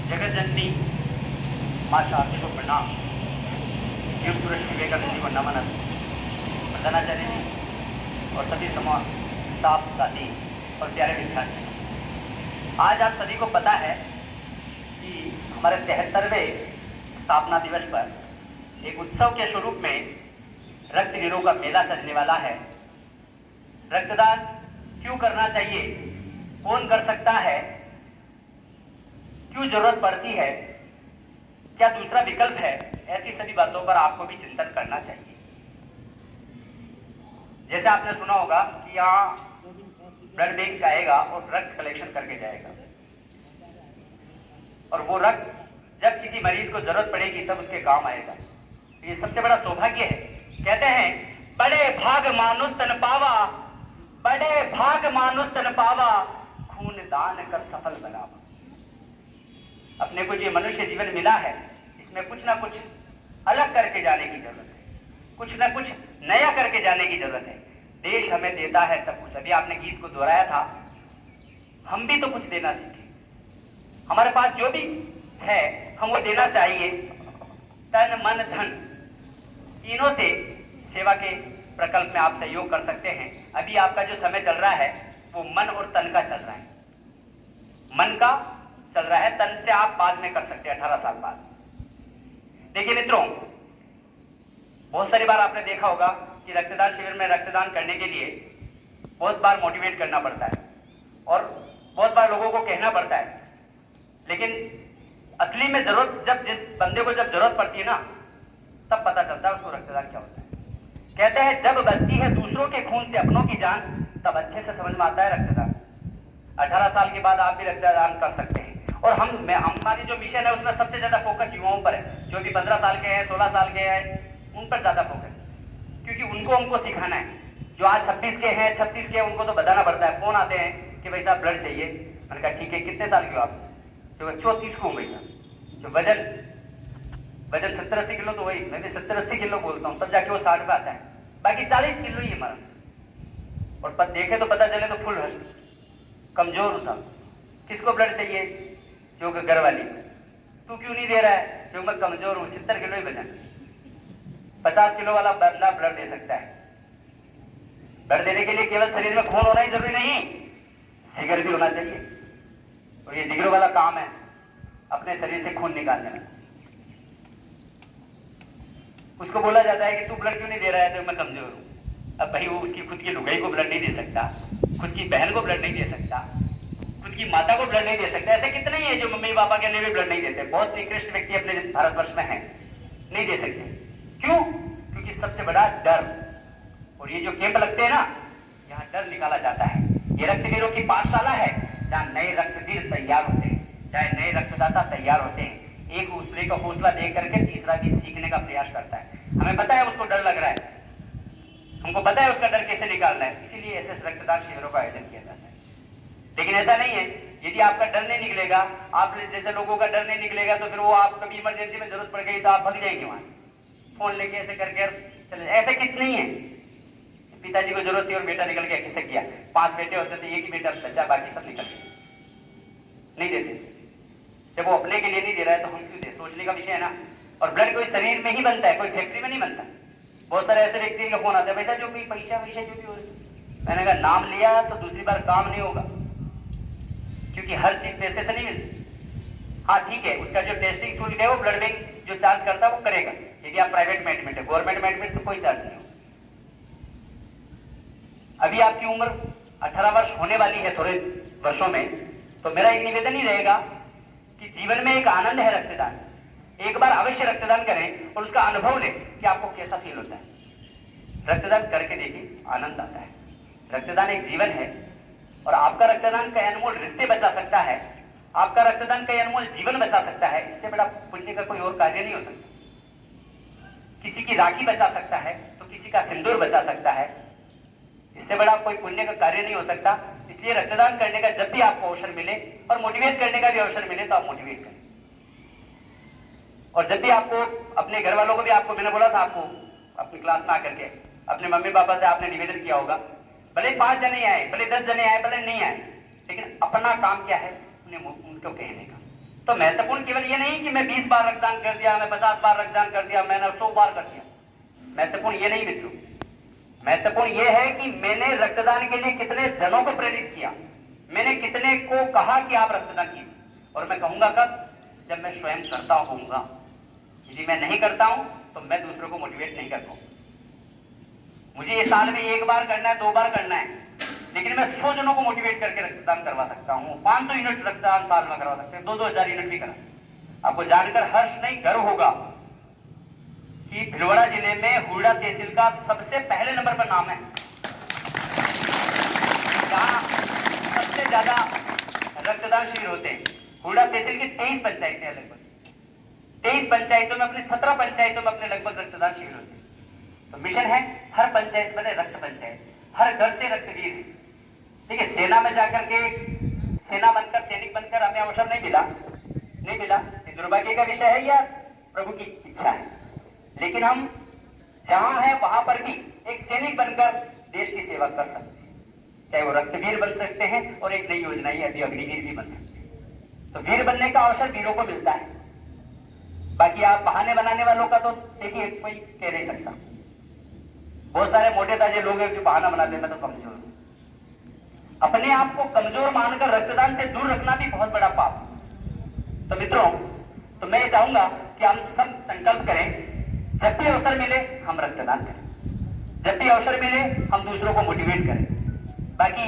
जगत जननी माँ शारदा को प्रणाम। युग पुरुष विवेकानंद जी को नमन। प्रधानाचार्य जी और सभी स्टाफ साथी और प्यारे विद्यार्थी, आज आप सभी को पता है कि हमारे 73वें स्थापना दिवस पर एक उत्सव के स्वरूप में रक्तवीरों का मेला सजने वाला है। रक्तदान क्यों करना चाहिए, कौन कर सकता है, क्यों जरूरत पड़ती है, क्या दूसरा विकल्प है, ऐसी सभी बातों पर आपको भी चिंतन करना चाहिए। जैसे आपने सुना होगा कि यहाँ ब्लड बैंक आएगा और रक्त कलेक्शन करके जाएगा, और वो रक्त जब किसी मरीज को जरूरत पड़ेगी तब उसके काम आएगा। ये सबसे बड़ा सौभाग्य है। कहते हैं बड़े भाग मानुष तन पावा, बड़े भाग मानुष तन पावा, खून दान कर सफल बनावा। अपने को जो मनुष्य जीवन मिला है, इसमें कुछ ना कुछ अलग करके जाने की जरूरत है, कुछ ना कुछ नया करके जाने की जरूरत है। देश हमें देता है सब कुछ। अभी आपने गीत को दोहराया था, हम भी तो कुछ देना सीखें। हमारे पास जो भी है हम वो देना चाहिए। तन मन धन तीनों से सेवा के प्रकल्प में आप सहयोग कर सकते हैं। अभी आपका जो समय चल रहा है वो मन और तन का चल रहा है। मन का चल रहा है, तन से आप बाद में कर सकते हैं, 18 साल बाद। देखिए मित्रों, बहुत सारी बार आपने देखा होगा कि रक्तदान शिविर में रक्तदान करने के लिए बहुत बार मोटिवेट करना पड़ता है और बहुत बार लोगों को कहना पड़ता है, लेकिन असली में जरूरत जब जिस बंदे को जब जरूरत पड़ती है ना, तब पता चलता है उसको रक्तदान क्या होता है। कहते हैं जब बचती है दूसरों के खून से अपनों की जान, तब अच्छे से समझ में आता है रक्तदान। 18 साल के बाद आप भी रक्तदान कर सकते हैं। और हमारी जो मिशन है उसमें सबसे ज्यादा फोकस युवाओं पर है। जो भी 15 साल के हैं, 16 साल के हैं, उन पर ज्यादा फोकस है, क्योंकि उनको हमको सिखाना है। जो आज 26 के हैं, 36 के हैं, उनको तो बताना पड़ता है। फोन आते हैं कि भाई साहब ब्लड चाहिए। मैंने कहा ठीक है, कितने साल के हो आप? तो 34 को हूँ भाई साहब। जो वजन 70-80 किलो, तो वही मैं भी 70-80 किलो बोलता हूँ, तब जाके वो 60 पे आता है। बाकी 40 किलो ही मरण। और देखे तो पता चले तो फुल हंस, कमजोर हूँ साहब। किसको ब्लड चाहिए? जो घर वाली। तू क्यों नहीं दे रहा है? जो मैं कमजोर हूँ, 70 किलो ही वजन। 50 किलो वाला बंदा ब्लड दे सकता है। ब्लड देने के लिए केवल शरीर में खून होना ही जरूरी नहीं, जिगर भी होना चाहिए। और ये जिगरों वाला काम है, अपने शरीर से खून निकालने में। उसको बोला जाता है कि तू ब्लड क्यों नहीं दे रहा है? तो मैं कमजोर हूं। अब भाई वो उसकी खुद की लुगाई को ब्लड नहीं दे सकता, खुद की बहन को ब्लड नहीं दे सकता, खुद की माता को ब्लड नहीं दे सकता। ऐसे कितने ही है जो मम्मी पापा के लिए भी ब्लड नहीं देते। बहुत निकृष्ट व्यक्ति अपने भारतवर्ष में है, नहीं दे सकते। क्यों? क्योंकि सबसे बड़ा डर। और ये जो कैंप लगते हैं ना, यहाँ डर निकाला जाता है। ये रक्तवीरों की पाठशाला है, जहाँ नए रक्तवीर तैयार होते हैं, चाहे नए रक्तदाता तैयार होते हैं। एक दूसरे का हौसला देख करके तीसरा भी सीखने का प्रयास करता है। हमें पता है उसको डर लग रहा है, हमको पता है उसका डर कैसे निकालना है, इसीलिए ऐसे रक्तदान शिविरों का आयोजन किया जाता है। लेकिन ऐसा नहीं है, यदि आपका डर नहीं निकलेगा, आप जैसे लोगों का डर नहीं निकलेगा, तो फिर वो आप कभी इमरजेंसी में जरूरत पड़ गई तो आप भाग जाएंगे वहां से, फोन लेके ऐसे करके चले। ऐसे कितने ही है, पिताजी को जरूरत थी और बेटा निकल गया, किसे किया? 5 बेटे होते थे, एक ही बेटा बचा, बाकी सब निकल गए, नहीं देते। जब वो अपने के लिए नहीं दे रहा है तो हम क्यों दे? सोचने का विषय है ना। और ब्लड कोई शरीर में ही बनता है, कोई फैक्ट्री में नहीं बनता। बहुत सारे ऐसे व्यक्ति का फोन आता है, पैसा जो भी पैसा वैसा जो भी हो। मैंने कहा नाम लिया तो दूसरी बार काम नहीं होगा, क्योंकि हर चीज पैसे से नहीं मिलती। हाँ ठीक है, उसका जो टेस्टिंग शुल्क है वो ब्लड बैंक जो चार्ज करता है वो करेगा, यदि आप प्राइवेट में एडमिट है। गवर्नमेंट में एडमिट तो कोई चार्ज नहीं होगा। अभी आपकी उम्र 18 वर्ष होने वाली है थोड़े वर्षों में, तो मेरा एक निवेदन ही रहेगा कि जीवन में एक आनंद है रक्तदान। एक बार अवश्य रक्तदान करें और उसका अनुभव लें कि आपको कैसा फील होता है। रक्तदान करके देखिए, आनंद आता है। रक्तदान एक जीवन है और आपका रक्तदान कई अनमोल रिश्ते बचा सकता है, आपका रक्तदान कई अनमोल जीवन बचा सकता है। इससे बड़ा पुण्य का कोई और कार्य नहीं हो सकता। किसी की राखी बचा सकता है तो किसी का सिंदूर बचा सकता है, इससे बड़ा कोई पुण्य का कार्य नहीं हो सकता। इसलिए रक्तदान करने का जब भी आपको अवसर मिले और मोटिवेट करने का भी अवसर मिले तो आप मोटिवेट करें। और जब भी आपको अपने घर वालों को भी, आपको मैंने बोला था, आपको अपनी क्लास में आकर के अपने मम्मी पापा से आपने निवेदन किया होगा, भले 5 जने आए, भले 10 जने आए, भले नहीं आए, लेकिन अपना काम क्या है उनको कहने का। तो महत्वपूर्ण केवल ये नहीं कि मैं 20 बार रक्तदान कर दिया, मैं 50 बार रक्तदान कर दिया, मैंने 100 बार कर दिया। महत्वपूर्ण ये नहीं मित्रों, महत्वपूर्ण ये है कि मैंने रक्तदान के लिए कितने जनों को प्रेरित किया, मैंने कितने को कहा कि आप रक्तदान कीजिए। और मैं कहूंगा कब? जब मैं स्वयं करता होऊंगा। यदि मैं नहीं करता हूं तो मैं दूसरों को मोटिवेट नहीं कर पाऊंगा। मुझे ये साल में 1 बार करना है, 2 बार करना है, लेकिन मैं 100 जनों को मोटिवेट करके रक्तदान करवा सकता हूँ। 500 यूनिट रक्तदान साल में करवा सकते हैं, 2-2 हजार यूनिट भी करा। आपको जानकर हर्ष नहीं गर्व होगा कि भिलवाड़ा जिले में हुड़ा तहसील का सबसे पहले नंबर पर नाम है, जहां सबसे ज्यादा रक्तदान शिविर होते हैं। हुड़ा तहसील की 23 पंचायतें हैं, लगभग 23 पंचायतों में, अपने 17 पंचायतों में अपने लगभग रक्तदान शिविर होते हैं। तो मिशन है हर पंचायत बने रक्त पंचायत, हर घर से रक्तवीर है। ठीक है, सेना में जाकर के सेना बनकर, सैनिक बनकर हमें अवसर नहीं मिला, ये दुर्भाग्य का विषय है या प्रभु की इच्छा है। लेकिन हम जहां हैं वहां पर भी एक सैनिक बनकर देश की सेवा कर सकते हैं, चाहे वो रक्तवीर बन सकते हैं और एक नई योजना है अभी अग्निवीर भी बन सकते हैं। तो वीर बनने का अवसर वीरों को मिलता है। बाकी आप बहाने बनाने वालों का तो देखिए कोई कह नहीं सकता। बहुत सारे मोटे ताजे लोग हैं जो बहाना बनाते हैं मैं तो कमजोर हूं। अपने आप को कमजोर मानकर रक्तदान से दूर रखना भी बहुत बड़ा पाप। तो मित्रों, तो मैं चाहूंगा कि हम सब संकल्प करें, जब भी अवसर मिले हम रक्तदान करें, जब भी अवसर मिले हम दूसरों को मोटिवेट करें। बाकी